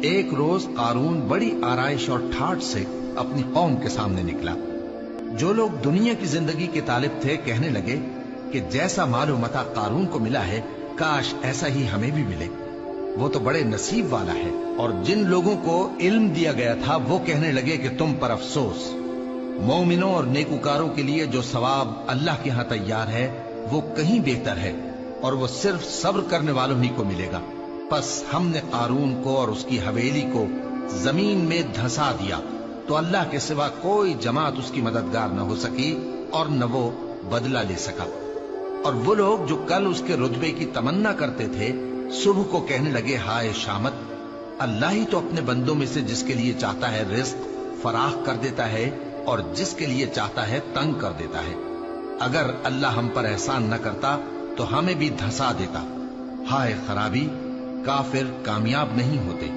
ایک روز قارون بڑی آرائش اور ٹھاٹ سے اپنی قوم کے سامنے نکلا۔ جو لوگ دنیا کی زندگی کے طالب تھے کہنے لگے کہ جیسا مال و متاع قارون کو ملا ہے کاش ایسا ہی ہمیں بھی ملے، وہ تو بڑے نصیب والا ہے۔ اور جن لوگوں کو علم دیا گیا تھا وہ کہنے لگے کہ تم پر افسوس، مومنوں اور نیکوکاروں کے لیے جو ثواب اللہ کے ہاں تیار ہے وہ کہیں بہتر ہے، اور وہ صرف صبر کرنے والوں ہی کو ملے گا۔ پس ہم نے قارون کو اور اس کی حویلی کو زمین میں دھسا دیا تو اللہ کے سوا کوئی جماعت اس کی مددگار نہ ہو سکی اور نہ وہ بدلہ لے سکا۔ اور وہ لوگ جو کل اس کے رتبے کی تمنا کرتے تھے صبح کو کہنے لگے ہائے شامت، اللہ ہی تو اپنے بندوں میں سے جس کے لیے چاہتا ہے رزق فراخ کر دیتا ہے اور جس کے لیے چاہتا ہے تنگ کر دیتا ہے۔ اگر اللہ ہم پر احسان نہ کرتا تو ہمیں بھی دھسا دیتا۔ ہائے خرابی، کافر کامیاب نہیں ہوتے۔